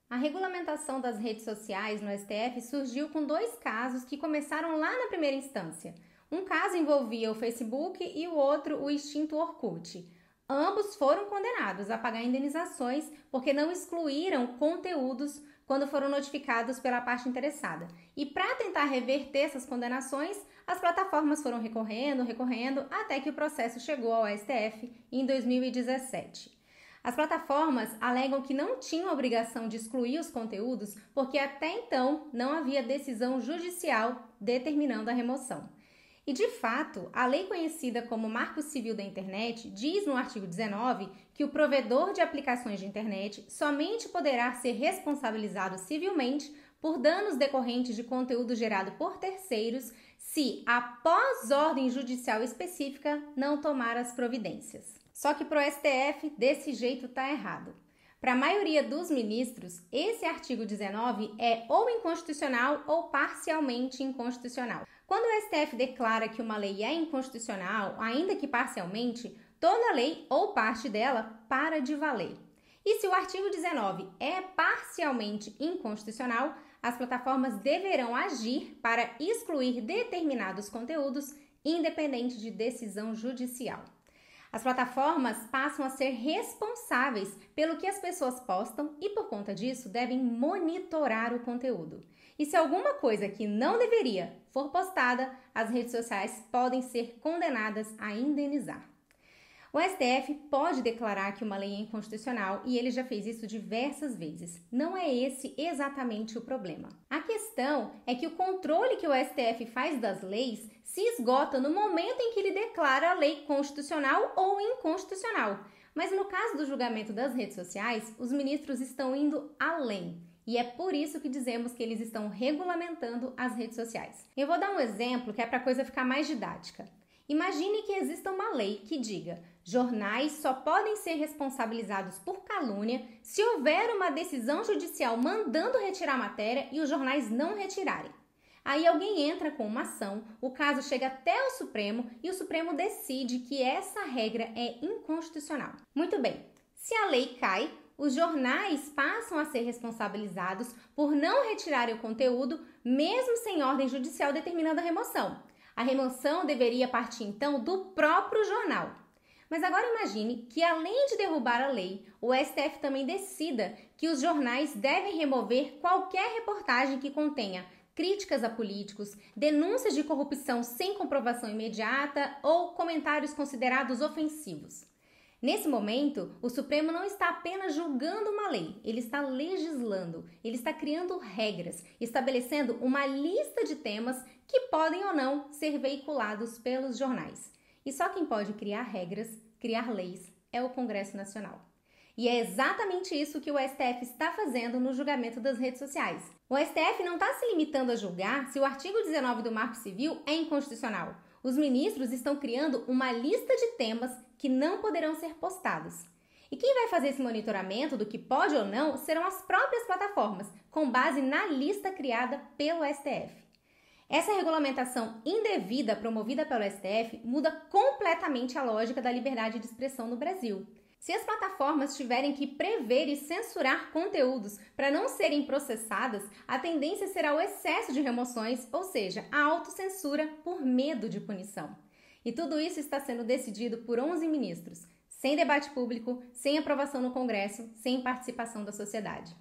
A regulamentação das redes sociais no STF surgiu com dois casos que começaram lá na primeira instância. Um caso envolvia o Facebook e o outro o extinto Orkut. Ambos foram condenados a pagar indenizações porque não excluíram conteúdos quando foram notificados pela parte interessada. E para tentar reverter essas condenações, as plataformas foram recorrendo, até que o processo chegou ao STF em 2017. As plataformas alegam que não tinham obrigação de excluir os conteúdos porque até então não havia decisão judicial determinando a remoção. E de fato, a lei conhecida como Marco Civil da Internet diz no artigo 19 que o provedor de aplicações de internet somente poderá ser responsabilizado civilmente por danos decorrentes de conteúdo gerado por terceiros se, após ordem judicial específica, não tomar as providências. Só que para o STF, desse jeito está errado. Para a maioria dos ministros, esse artigo 19 é ou inconstitucional ou parcialmente inconstitucional. Quando o STF declara que uma lei é inconstitucional, ainda que parcialmente, toda lei ou parte dela para de valer. E se o artigo 19 é parcialmente inconstitucional, as plataformas deverão agir para excluir determinados conteúdos, independente de decisão judicial. As plataformas passam a ser responsáveis pelo que as pessoas postam e, por conta disso, devem monitorar o conteúdo. E se alguma coisa que não deveria for postada, as redes sociais podem ser condenadas a indenizar. O STF pode declarar que uma lei é inconstitucional e ele já fez isso diversas vezes. Não é esse exatamente o problema. A questão é que o controle que o STF faz das leis se esgota no momento em que ele declara a lei constitucional ou inconstitucional. Mas no caso do julgamento das redes sociais, os ministros estão indo além. E é por isso que dizemos que eles estão regulamentando as redes sociais. Eu vou dar um exemplo que é para a coisa ficar mais didática. Imagine que exista uma lei que diga: jornais só podem ser responsabilizados por calúnia se houver uma decisão judicial mandando retirar a matéria e os jornais não retirarem. Aí alguém entra com uma ação, o caso chega até o Supremo e o Supremo decide que essa regra é inconstitucional. Muito bem, se a lei cai, os jornais passam a ser responsabilizados por não retirarem o conteúdo, mesmo sem ordem judicial determinando a remoção. A remoção deveria partir, então, do próprio jornal. Mas agora imagine que, além de derrubar a lei, o STF também decida que os jornais devem remover qualquer reportagem que contenha críticas a políticos, denúncias de corrupção sem comprovação imediata ou comentários considerados ofensivos. Nesse momento, o Supremo não está apenas julgando uma lei, ele está legislando, ele está criando regras, estabelecendo uma lista de temas que podem ou não ser veiculados pelos jornais. E só quem pode criar regras, criar leis, é o Congresso Nacional. E é exatamente isso que o STF está fazendo no julgamento das redes sociais. O STF não está se limitando a julgar se o artigo 19 do Marco Civil é inconstitucional. Os ministros estão criando uma lista de temas que não poderão ser postados. E quem vai fazer esse monitoramento do que pode ou não serão as próprias plataformas, com base na lista criada pelo STF. Essa regulamentação indevida promovida pelo STF muda completamente a lógica da liberdade de expressão no Brasil. Se as plataformas tiverem que prever e censurar conteúdos para não serem processadas, a tendência será o excesso de remoções, ou seja, a autocensura por medo de punição. E tudo isso está sendo decidido por 11 ministros, sem debate público, sem aprovação no Congresso, sem participação da sociedade.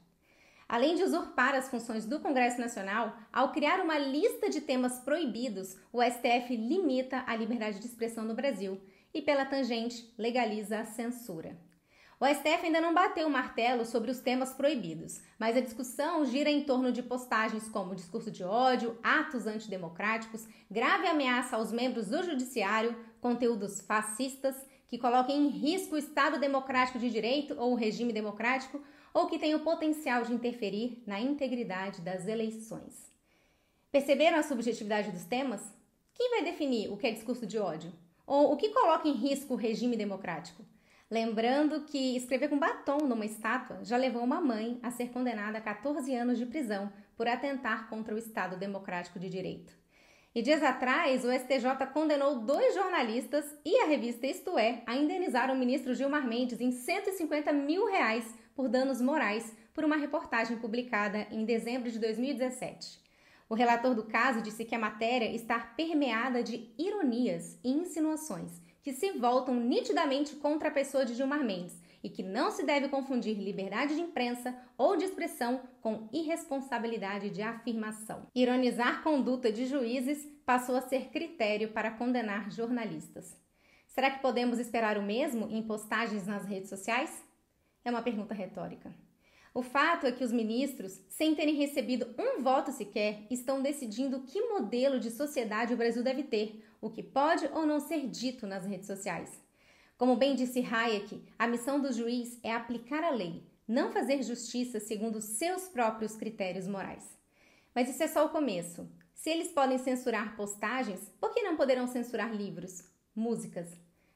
Além de usurpar as funções do Congresso Nacional, ao criar uma lista de temas proibidos, o STF limita a liberdade de expressão no Brasil e, pela tangente, legaliza a censura. O STF ainda não bateu o martelo sobre os temas proibidos, mas a discussão gira em torno de postagens como discurso de ódio, atos antidemocráticos, grave ameaça aos membros do judiciário, conteúdos fascistas que coloquem em risco o Estado democrático de direito ou o regime democrático, ou que tenham o potencial de interferir na integridade das eleições. Perceberam a subjetividade dos temas? Quem vai definir o que é discurso de ódio? Ou o que coloca em risco o regime democrático? Lembrando que escrever com batom numa estátua já levou uma mãe a ser condenada a 14 anos de prisão por atentar contra o Estado democrático de direito. E dias atrás, o STJ condenou 2 jornalistas e a revista Isto É a indenizar o ministro Gilmar Mendes em R$ 150 mil por danos morais por uma reportagem publicada em dezembro de 2017. O relator do caso disse que a matéria está permeada de ironias e insinuações que se voltam nitidamente contra a pessoa de Gilmar Mendes e que não se deve confundir liberdade de imprensa ou de expressão com irresponsabilidade de afirmação. Ironizar conduta de juízes passou a ser critério para condenar jornalistas. Será que podemos esperar o mesmo em postagens nas redes sociais? É uma pergunta retórica. O fato é que os ministros, sem terem recebido um voto sequer, estão decidindo que modelo de sociedade o Brasil deve ter, o que pode ou não ser dito nas redes sociais. Como bem disse Hayek, a missão do juiz é aplicar a lei, não fazer justiça segundo seus próprios critérios morais. Mas isso é só o começo. Se eles podem censurar postagens, por que não poderão censurar livros, músicas?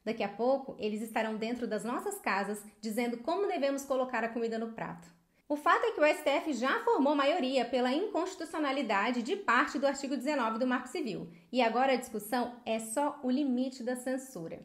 Daqui a pouco, eles estarão dentro das nossas casas dizendo como devemos colocar a comida no prato. O fato é que o STF já formou maioria pela inconstitucionalidade de parte do artigo 19 do Marco Civil, e agora a discussão é só o limite da censura.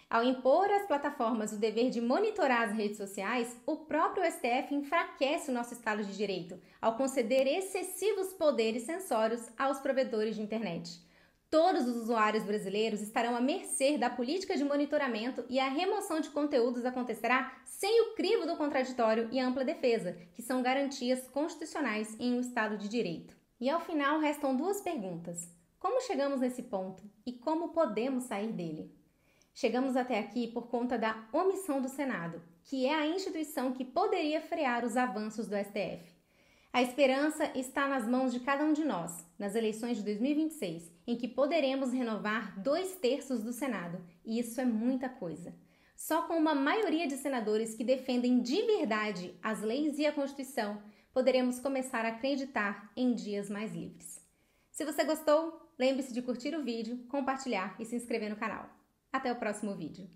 Ao impor às plataformas o dever de monitorar as redes sociais, o próprio STF enfraquece o nosso Estado de Direito ao conceder excessivos poderes censórios aos provedores de internet. Todos os usuários brasileiros estarão à mercê da política de monitoramento e a remoção de conteúdos acontecerá sem o crivo do contraditório e a ampla defesa, que são garantias constitucionais em um Estado de Direito. E ao final restam duas perguntas. Como chegamos nesse ponto e como podemos sair dele? Chegamos até aqui por conta da omissão do Senado, que é a instituição que poderia frear os avanços do STF. A esperança está nas mãos de cada um de nós, nas eleições de 2026, em que poderemos renovar 2/3 do Senado, e isso é muita coisa. Só com uma maioria de senadores que defendem de verdade as leis e a Constituição, poderemos começar a acreditar em dias mais livres. Se você gostou, lembre-se de curtir o vídeo, compartilhar e se inscrever no canal. Até o próximo vídeo.